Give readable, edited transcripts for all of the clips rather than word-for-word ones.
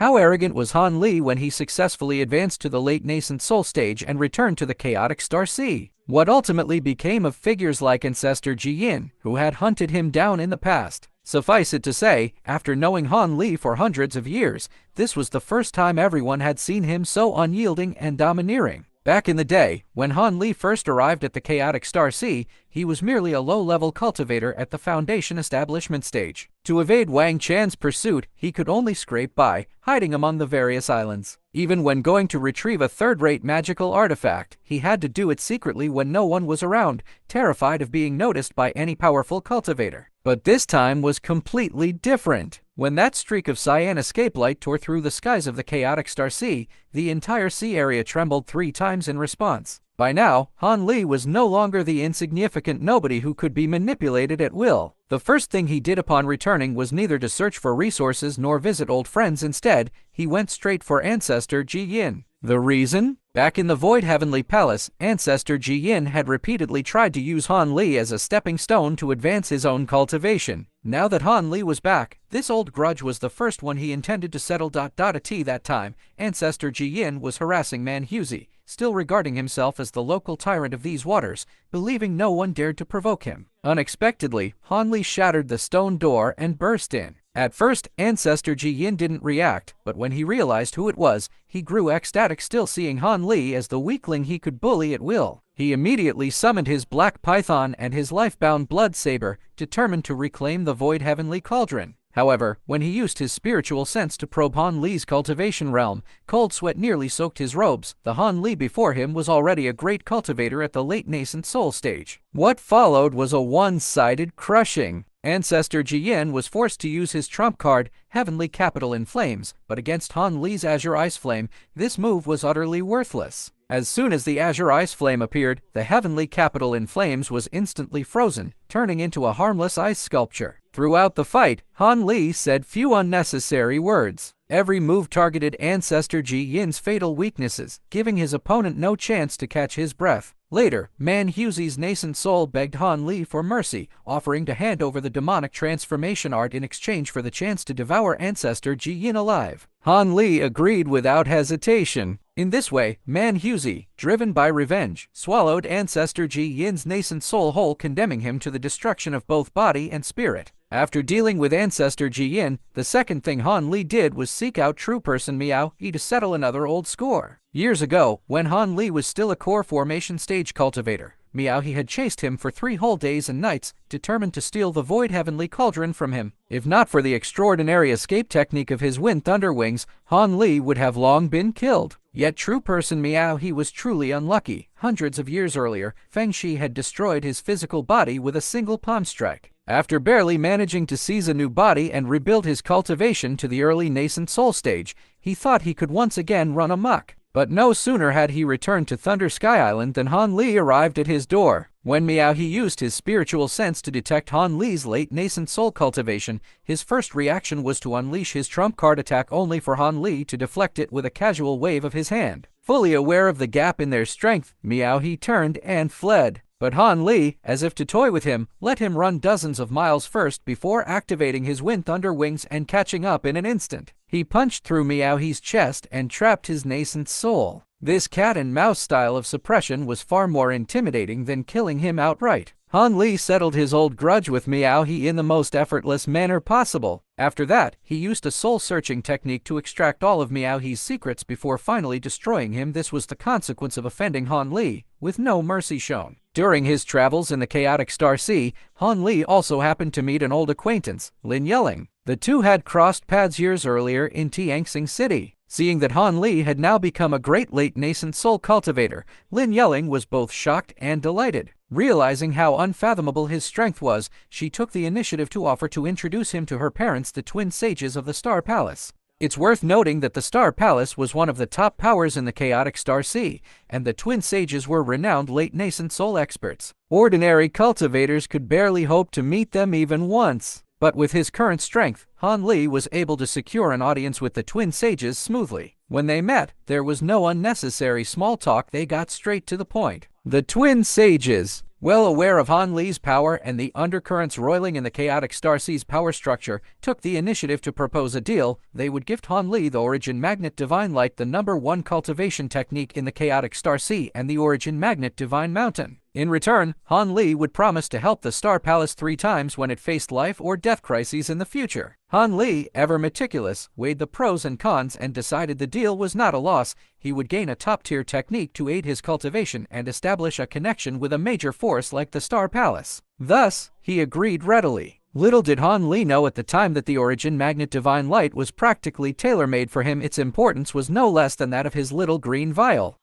How arrogant was Han Li when he successfully advanced to the late nascent soul stage and returned to the chaotic star sea? What ultimately became of figures like Ancestor Ji Yin, who had hunted him down in the past? Suffice it to say, after knowing Han Li for hundreds of years, this was the first time everyone had seen him so unyielding and domineering. Back in the day, when Han Li first arrived at the chaotic star sea, he was merely a low-level cultivator at the Foundation establishment stage. To evade Wang Chan's pursuit, he could only scrape by, hiding among the various islands. Even when going to retrieve a third-rate magical artifact, he had to do it secretly when no one was around, terrified of being noticed by any powerful cultivator. But this time was completely different. When that streak of cyan escape light tore through the skies of the chaotic star sea, the entire sea area trembled 3 times in response. By now, Han Li was no longer the insignificant nobody who could be manipulated at will. The first thing he did upon returning was neither to search for resources nor visit old friends. Instead, he went straight for Ancestor Ji Yin. The reason? Back in the Void Heavenly Palace, Ancestor Ji Yin had repeatedly tried to use Han Li as a stepping stone to advance his own cultivation. Now that Han Li was back, this old grudge was the first one he intended to settle. At that time, Ancestor Ji Yin was harassing Xianxia, still regarding himself as the local tyrant of these waters, believing no one dared to provoke him. Unexpectedly, Han Li shattered the stone door and burst in. At first, Ancestor Ji Yin didn't react, but when he realized who it was, he grew ecstatic, still seeing Han Li as the weakling he could bully at will. He immediately summoned his black python and his life-bound blood saber, determined to reclaim the Void Heavenly Cauldron. However, when he used his spiritual sense to probe Han Li's cultivation realm, cold sweat nearly soaked his robes. The Han Li before him was already a great cultivator at the late nascent soul stage. What followed was a one-sided crushing. Ancestor Ji Yin was forced to use his trump card, Heavenly Capital in Flames, but against Han Li's Azure Ice Flame, this move was utterly worthless. As soon as the Azure Ice Flame appeared, the Heavenly Capital in Flames was instantly frozen, turning into a harmless ice sculpture. Throughout the fight, Han Li said few unnecessary words. Every move targeted Ancestor Ji Yin's fatal weaknesses, giving his opponent no chance to catch his breath. Later, Xianxia's nascent soul begged Han Li for mercy, offering to hand over the demonic transformation art in exchange for the chance to devour Ancestor Ji Yin alive. Han Li agreed without hesitation. In this way, Xianxia, driven by revenge, swallowed Ancestor Ji Yin's nascent soul whole, condemning him to the destruction of both body and spirit. After dealing with Ancestor Ji Yin, the second thing Han Li did was seek out true person Xianxia to settle another old score. Years ago, when Han Li was still a core formation stage cultivator, Xianxia had chased him for 3 whole days and nights, determined to steal the Void Heavenly Cauldron from him. If not for the extraordinary escape technique of his Wind Thunder Wings, Han Li would have long been killed. Yet true person Xianxia was truly unlucky. Hundreds of years earlier, Feng Shi had destroyed his physical body with a single palm strike. After barely managing to seize a new body and rebuild his cultivation to the early nascent soul stage, he thought he could once again run amok. But no sooner had he returned to Thunder Sky Island than Han Li arrived at his door. When Xianxia used his spiritual sense to detect Han Li's late nascent soul cultivation, his first reaction was to unleash his trump card attack, only for Han Li to deflect it with a casual wave of his hand. Fully aware of the gap in their strength, Xianxia turned and fled. But Han Li, as if to toy with him, let him run dozens of miles first before activating his Wind Thunder Wings and catching up in an instant. He punched through Xianxia's chest and trapped his nascent soul. This cat-and-mouse style of suppression was far more intimidating than killing him outright. Han Li settled his old grudge with Xianxia in the most effortless manner possible. After that, he used a soul-searching technique to extract all of Xianxia's secrets before finally destroying him. This was the consequence of offending Han Li, with no mercy shown. During his travels in the chaotic Star Sea, Han Li also happened to meet an old acquaintance, Lin Yeling. The two had crossed paths years earlier in Xianxia City. Seeing that Han Li had now become a great late nascent soul cultivator, Lin Yeling was both shocked and delighted. Realizing how unfathomable his strength was, she took the initiative to offer to introduce him to her parents, the twin sages of the Star Palace. It's worth noting that the Star Palace was one of the top powers in the chaotic Star Sea, and the twin sages were renowned late nascent soul experts. Ordinary cultivators could barely hope to meet them even once. But with his current strength, Han Li was able to secure an audience with the twin sages smoothly. When they met, there was no unnecessary small talk, they got straight to the point. The twin sages. well aware of Han Li's power and the undercurrents roiling in the chaotic Starsea's power structure, took the initiative to propose a deal. They would gift Han Li the Origin Magnet Divine Light, the #1 cultivation technique in the chaotic Starsea, and the Origin Magnet Divine Mountain. In return, Han Li would promise to help the Star Palace 3 times when it faced life or death crises in the future. Han Li, ever meticulous, weighed the pros and cons and decided the deal was not a loss. He would gain a top-tier technique to aid his cultivation and establish a connection with a major force like the Star Palace. Thus, he agreed readily. Little did Han Li know at the time that the Origin Magnet Divine Light was practically tailor-made for him. Its importance was no less than that of his little green vial.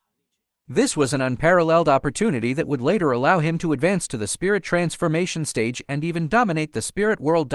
This was an unparalleled opportunity that would later allow him to advance to the spirit transformation stage and even dominate the spirit world.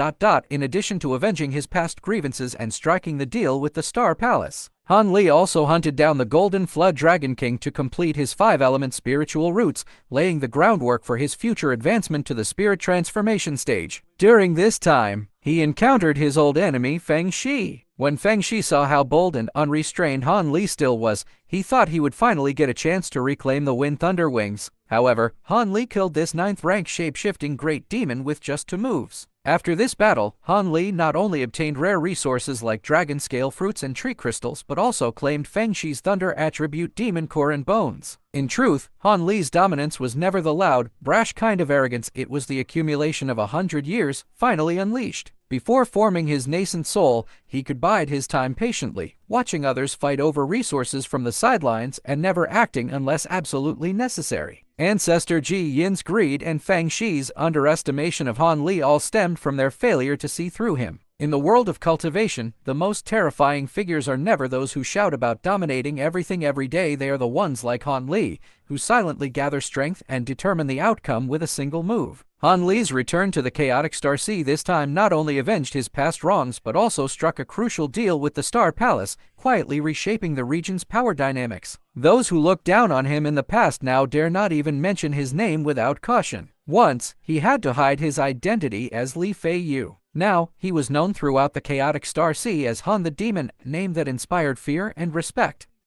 In addition to avenging his past grievances and striking the deal with the Star Palace, Han Li also hunted down the Golden Flood Dragon King to complete his 5-element spiritual roots, laying the groundwork for his future advancement to the spirit transformation stage. During this time, he encountered his old enemy Feng Shi. When Feng Shi saw how bold and unrestrained Han Li still was, he thought he would finally get a chance to reclaim the Wind Thunder Wings. However, Han Li killed this 9th-rank shape-shifting great demon with just 2 moves. After this battle, Han Li not only obtained rare resources like dragon scale fruits and tree crystals, but also claimed Feng Shi's thunder attribute demon core and bones. In truth, Han Li's dominance was never the loud, brash kind of arrogance. It was the accumulation of 100 years, finally unleashed. Before forming his nascent soul, he could bide his time patiently, watching others fight over resources from the sidelines and never acting unless absolutely necessary. Ancestor Ji Yin's greed and Feng Shi's underestimation of Han Li all stemmed from their failure to see through him. In the world of cultivation, the most terrifying figures are never those who shout about dominating everything every day. They are the ones like Han Li, who silently gather strength and determine the outcome with a single move. Han Li's return to the chaotic Starsea this time not only avenged his past wrongs but also struck a crucial deal with the Star Palace, quietly reshaping the region's power dynamics. Those who looked down on him in the past now dare not even mention his name without caution. Once, he had to hide his identity as Li Fei Yu. Now, he was known throughout the chaotic Starsea as Han the Demon, a name that inspired fear and respect.